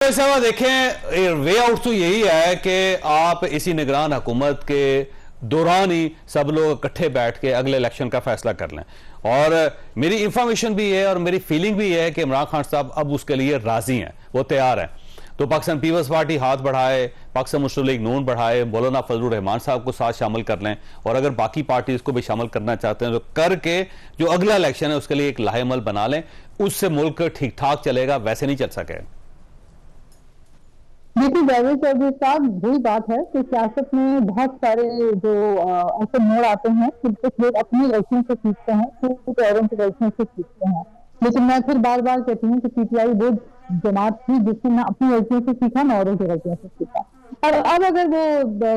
साहब देखें, way out तो यही है कि आप इसी निगरान हुकूमत के दौरान ही सब लोग इकट्ठे बैठ के अगले इलेक्शन का फैसला कर लें। और मेरी इंफॉर्मेशन भी है और मेरी फीलिंग भी है कि इमरान खान साहब अब उसके लिए राजी हैं, वो तैयार हैं। तो पाकिस्तान पीपल्स पार्टी हाथ बढ़ाए, पाकिस्तान मुस्लिम लीग नून बढ़ाए, मौलाना फजलुर रहमान साहब को साथ शामिल कर लें, और अगर बाकी पार्टीज को भी शामिल करना चाहते हैं तो करके जो अगला इलेक्शन है उसके लिए एक लाहेमल बना लें। उससे मुल्क ठीक ठाक चलेगा, वैसे नहीं चल सके। देखिए जावेद चौधरी साहब, वही बात है कि सियासत में बहुत सारे जो ऐसे मोड़ आते हैं कि कुछ लोग अपनी गलतियों से सीखते हैं, कुछ औरों की गलतियों से सीखते हैं। लेकिन मैं फिर बार बार कहती हूँ कि पीटीआई वो जमात थी जिससे ना अपनी गलतियों से सीखा ना औरों की गलतियों से सीखा। और अब अगर वो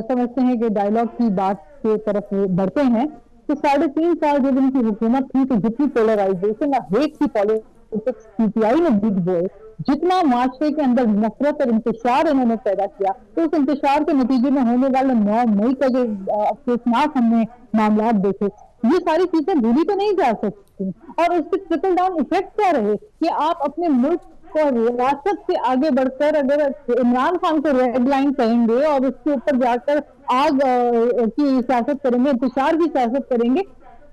समझते हैं कि डायलॉग की बात की तरफ बढ़ते हैं तो 3.5 साल जब उनकी हुकूमत थी तो जितनी पोलराइजेशन और हेट की पॉलिटिक्स पीटीआई ने बीच बोए, जितना माशरे के अंदर नफरत और इंतशार इन्होंने पैदा किया, तो उस इंतशार के नतीजे में होने वाले 9 मई का जो अफसोसनाक हमने मामला देखे, ये सारी चीजें भूली तो नहीं जा सकती। और उसके ट्रिकल डाउन इफेक्ट क्या रहे कि आप अपने मुल्क को रियासत से आगे बढ़कर अगर इमरान खान को रेड लाइन कहेंगे और उसके ऊपर जाकर आग की सियासत करेंगे, इंतशार की सियासत करेंगे,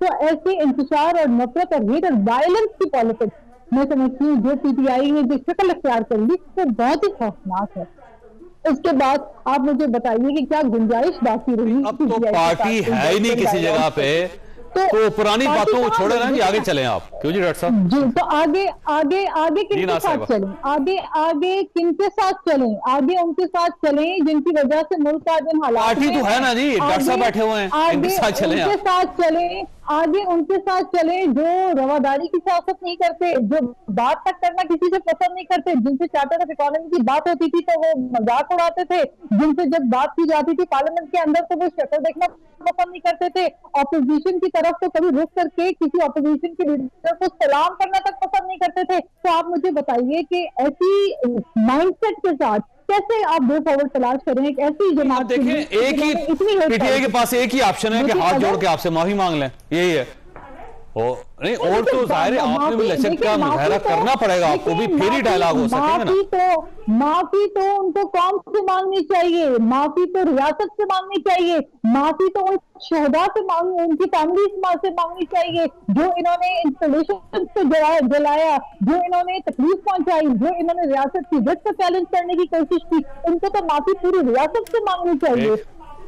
तो ऐसे इंतशार और नफरत और हेट और वायलेंस की पॉलिटिक्स मैं समझती हूँ जो पीटीआई ने जो शक्ल अख्तियार कर ली वो बहुत ही खौफनाक है। उसके बाद आप मुझे बताइए कि क्या गुंजाइश बाकी रही? अब तो पार्टी है ही नहीं किसी जगह पे, तो पुरानी बातों को छोड़े ना जी, आगे चलें आप। क्यों जी डॉक्टर साहब जी, तो आगे किनके साथ चलें? आगे किनके साथ चलें? आगे उनके साथ चलें जिनकी वजह से मुल्क का दिन हालात पार्टी तो है ना जी, डॉक्टर साहब बैठे हुए हैं, इनके साथ चलें। उनके साथ चलें, आगे उनके साथ चलें जो रवादारी की सियासत नहीं करते, जो बात तक करना किसी से पसंद नहीं करते, जिनसे चार्टर ऑफ इकोनॉमी की बात होती थी तो वो मजाक उड़ाते थे, जिनसे जब बात की जाती थी पार्लियामेंट के अंदर तो वो शक्ल देखना पसंद नहीं करते थे, ऑपोजिशन की तरफ तो कभी रुक करके किसी ऑपोजिशन के लीडर को सलाम करना तक पसंद नहीं करते थे। तो आप मुझे बताइए कि ऐसी माइंडसेट के साथ कैसे आप दो फॉरवर्ड तलाश करें एक ऐसी जमात? देखें, एक ही पीटीआई के पास एक ही ऑप्शन है कि हाथ जोड़ के आपसे माफी मांग लें, यही है। नहीं, और तो जाहिर है आपने भी लचक का मुजाहरा करना पड़ेगा, आपको भी फिर ही डायलॉग हो सकेगा ना। माफी तो उनको कौम से मांगनी चाहिए, माफी तो रियासत से मांगनी चाहिए, माफी तो उन शहदा से मांगनी, उनकी फैमिली से मांगनी चाहिए जो इन्होंने इंस्टॉलेशन से जलाया, जो इन्होंने तकलीफ पहुंचाई, जो इन्होंने रियासत की इज्जत को चैलेंज करने की कोशिश की, उनको तो माफी पूरी रियासत से मांगनी चाहिए।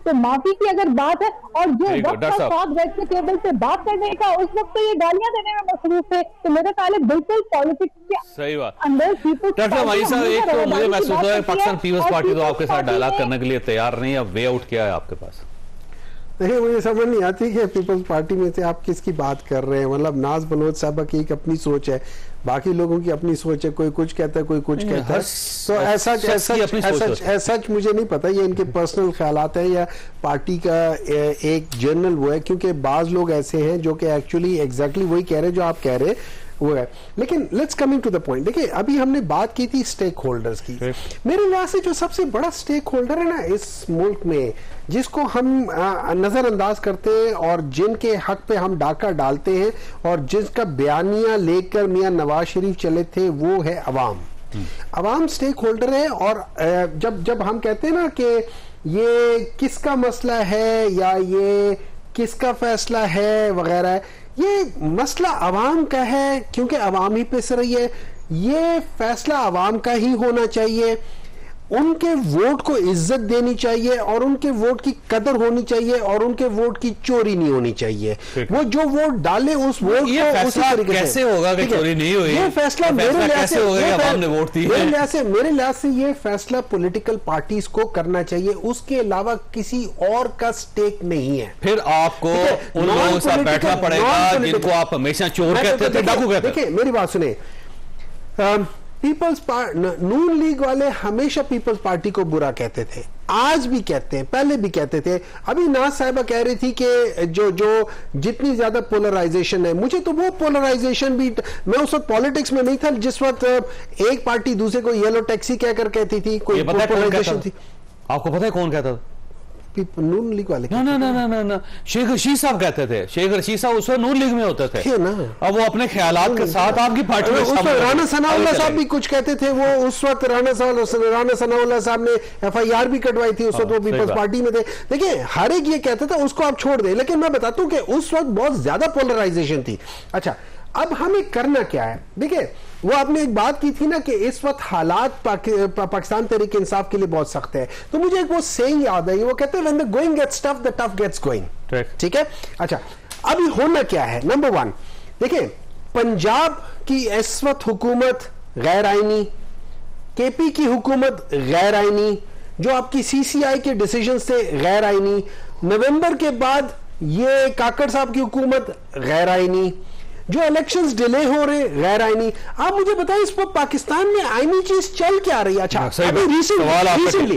तो माफी की अगर बात है और जो वक्त साथ बैठ के टेबल पे बात करने का उस वक्त तो ये गालियां देने में मसरूफ है, तो मेरे ख्याल है बिल्कुल पॉलिटिक्स के सही बात। अंदर डॉक्टर भाई साहब, एक तो मुझे महसूस होता है पाकिस्तान पीपल्स पार्टी तो आपके साथ डायलॉग करने के लिए तैयार नहीं है, अब वे आउट क्या है आपके पास? नहीं, मुझे समझ नहीं आती कि पीपल्स पार्टी में से आप किसकी बात कर रहे हैं। मतलब नाज बलोच साहब की एक अपनी सोच है, बाकी लोगों की अपनी सोच है, कोई कुछ कहता है, कोई कुछ कहता है, तो ऐसा मुझे नहीं पता ये इनके पर्सनल ख्यालात है या पार्टी का एक जनरल वो है, क्योंकि बाज लोग ऐसे हैं जो कि एक्चुअली एग्जैक्टली वही कह रहे हैं जो आप कह रहे हैं वो है। लेकिन let's coming to the point, देखिए अभी हमने बात की थी स्टेक होल्डर्स की। मेरे लिहाज से जो सबसे बड़ा स्टेक होल्डर है ना इस मुल्क में, जिसको हम नजरअंदाज करते हैं और जिनके हक पे हम डाका डालते हैं और जिसका बयानिया लेकर मियां नवाज शरीफ चले थे, वो है अवाम। अवाम स्टेक होल्डर है। और जब हम कहते हैं ना कि ये किसका मसला है या ये किसका फैसला है वगैरह, ये मसला अवाम का है क्योंकि अवाम ही पे रही है। ये फैसला अवाम का ही होना चाहिए, उनके वोट को इज्जत देनी चाहिए और उनके वोट की कदर होनी चाहिए और उनके वोट की चोरी नहीं होनी चाहिए। वो जो वोट डाले उस वोट ये को उसी तरीके कैसे होगा कि चोरी नहीं हुई? ये फैसला मेरे लिहाज से ये फैसला पॉलिटिकल पार्टीज को करना चाहिए, उसके अलावा किसी और का स्टेक नहीं है। फिर आपको उन लोगों के साथ बैठना पड़ेगा जिनको आप हमेशा चोर कहते थे, डाकू कहते थे। देखिए मेरी बात सुने, नून लीग वाले हमेशा पीपल्स पार्टी को बुरा कहते थे, आज भी कहते हैं, पहले भी कहते थे। अभी नाज साहिबा कह रही थी कि जो जितनी ज्यादा पोलराइजेशन है, मुझे तो वो पोलराइजेशन भी, मैं उस वक्त पॉलिटिक्स में नहीं था जिस वक्त एक पार्टी दूसरे को येलो टैक्सी कहकर कहती थी, कोई पोलराइजेशन थी। आपको पता है कौन कहता था? नून लीग वाले? ना ना ना ना ना ना, शेख रशीद साहब कहते थे, शेख रशीद साहब उस वक्त नून लीग में होते थे ना। अब वो अपने ख्यालात के साथ आपकी पार्टी में उस वक्त राणा सनाउल्लाह साहब भी कुछ कहते थे, वो उस वक्त राणा सनाउल्लाह साहब ने FIR भी कटवाई थी, उस वक्त वो पीपल्स पार्टी में थे। देखिए हर एक ये कहता था उसको आप छोड़ दे, लेकिन मैं बताता हूं कि उस वक्त बहुत ज्यादा पोलराइजेशन थी। अच्छा, अब हमें करना क्या है? देखिए वो आपने एक बात की थी ना कि इस वक्त हालात पाकिस्तान तहरीक इंसाफ के लिए बहुत सख्त है, तो मुझे एक वो सेइंग याद आई, वो कहते हैं when the going gets tough the tough gets going. ठीक है। अच्छा, अभी होना क्या है? नंबर 1 देखिए, पंजाब की इस वक्त हुकूमत गैर आईनी, KP की हुकूमत गैर आईनी, जो आपकी CCI के डिसीजन से गैर आईनी, नवंबर के बाद ये काकड़ साहब की हुकूमत गैर आईनी, जो इलेक्शंस डिले हो रहे गैर आईनी। आप मुझे बताएं इस पर पाकिस्तान में आईनी चीज चल क्या रही है? अच्छा, अभी रिसेंटली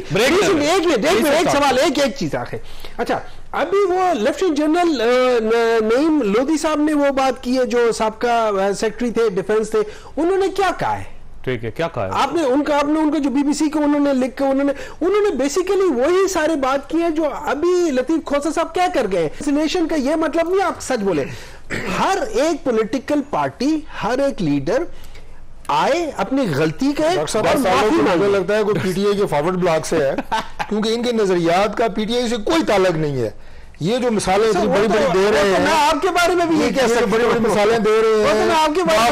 एक सवाल, एक चीज आखिर। अच्छा, अभी वो लेफ्टिनेंट जनरल नईम लोधी साहब ने वो बात की है, जो साबका सेक्रेटरी थे डिफेंस थे, उन्होंने क्या कहा है? ठीक है, क्या कहा? आपने उनका जो BBC को उन्होंने लिख के उन्होंने बेसिकली वही सारे बात की है जो अभी लतीफ खोसा साहब क्या कर गए। वैक्सीनेशन का ये मतलब नहीं आप सच बोले। हर एक पॉलिटिकल पार्टी, हर एक लीडर आए अपनी गलती का मुझे लगता है कोई PTI के फॉरवर्ड ब्लॉक से है क्योंकि इनके नजरियात का PTI से कोई ताल्लुक नहीं है। ये जो मिसालें इतनी बड़ी बड़ी दे रहे हैं, मैं आपके बारे में भी ये कह सकता हूं, बड़ी बड़ी मिसालें दे रहे हैं, आपके बारे में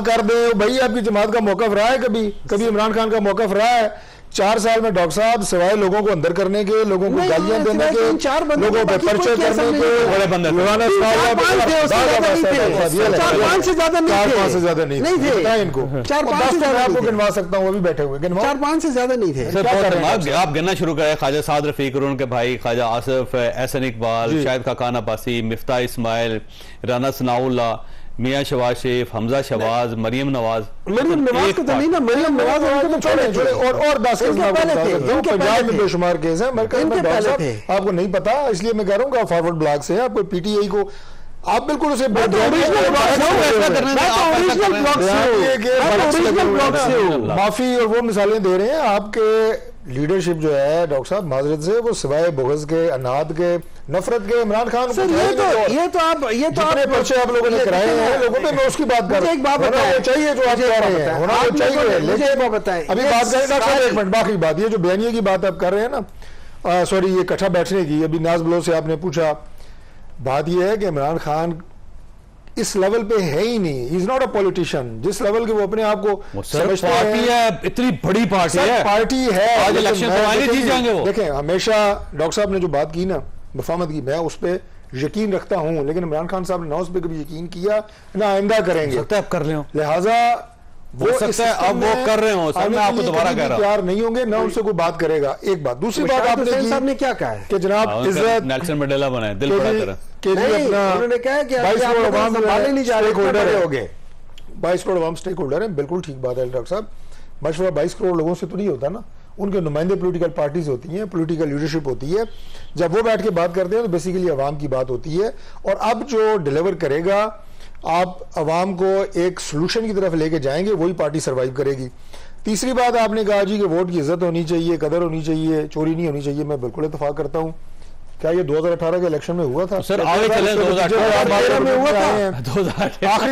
कर दे भाई, आपकी जमात का मौकफ रहा है कभी इमरान खान का मौकफ रहा है 4 साल में? डॉक्टर साहब सिवाय लोगों को अंदर करने के, लोगों को गालियां देने के, लोगों पे पर्चे करने के, बड़े बंदे 4-5 से ज्यादा नहीं थे इनको। 4-5 आपको गिनवा सकता हूँ, अभी बैठे हुए 4-5 से ज्यादा नहीं थे। आप गिनना शुरू करें। ख्वाजा साद रफीक, उनके भाई ख्वाजा आसिफ, एहसन इकबाल, शाहिद खाकान अब्बासी, मिफ्ता इस्माइल, राना सनाउल्लाह, मियां शहबाज शरीफ, हमजा शहबाज, मरियम नवाज को तो नहीं ना, मरियम नवाज उनको तो छोड़े और 10 पंजाब में बेशुमार केस है। आपको नहीं पता, इसलिए मैं कह रहा हूँ आप फॉरवर्ड ब्लॉक से आपको PTI को आप बिल्कुल उसे माफी और वो मिसालें दे रहे हैं। आपके लीडरशिप जो है डॉक्टर साहब माजरत से, वो सिवाय बुग़्ज़ के, अनाद के, नफरत के इमरान खान को ये तो आप पर्चे आप लोगों ने कराए हैं लोगों पे, मैं उसकी बात कर रहा हूं। एक बात बताएं चाहिए जो आप कह रहे हैं होना चाहिए, मुझे एक बात बताएं। अभी बात करें डॉक्टर साहब, एक मिनट बाकी बात, ये जो बयानिए की बात आप कर रहे हैं ना, सॉरी ये इकट्ठा बैठने की, अभी नाज बलोच से आपने पूछा, बात यह है कि इमरान खान इस लेवल पे है ही नहीं, इज नॉट अ पॉलिटिशियन। जिस लेवल के वो अपने आप को समझते हैं, इतनी बड़ी पार्टी है, आज इलेक्शन करवाएंगे, जीत जाएंगे वो। देखें, हमेशा डॉक्टर साहब ने जो बात की ना मुफाहमत की, मैं उस पर यकीन रखता हूं, लेकिन इमरान खान साहब ने ना उस पर कभी यकीन किया ना आइंदा करेंगे। सकता है आप कर रहे हो, लिहाजा वो सकता है अब वो कर रहे हो, सर मैं आपको दोबारा कह रहा हूं, तैयार नहीं होंगे ना उनसे कोई बात करेगा। एक बात, दूसरी बात आपने साहब ने क्या कहा है कि जनाब इज्जत नेल्सन मंडेला बनाए, दिल बड़ा तरह के लिए अपना उन्होंने कहा कि 22 करोड़ अवाम संभाले नहीं जा रहे, होल्डर हो गए, 22 करोड़ अवाम स्टेक होल्डर है। बिल्कुल ठीक बात है डॉक्टर साहब, मशवरा 22 करोड़ लोगों से तो नहीं होता ना, उनके नुमाइंदे पॉलिटिकल पार्टीज होती हैं, पॉलिटिकल लीडरशिप होती है, जब वो बैठ के बात करते हैं तो बेसिकली अवाम की बात होती है। और अब जो डिलीवर करेगा, आप अवाम को एक सोल्यूशन की तरफ लेके जाएंगे, वही पार्टी सर्वाइव करेगी। तीसरी बात आपने कहा जी कि वोट की इज्जत होनी चाहिए, कदर होनी चाहिए, चोरी नहीं होनी चाहिए, मैं बिल्कुल इत्तेफाक करता हूं। क्या ये 2018 के इलेक्शन में हुआ था? सर आगे चले, 2018 में हुआ था, आखिरी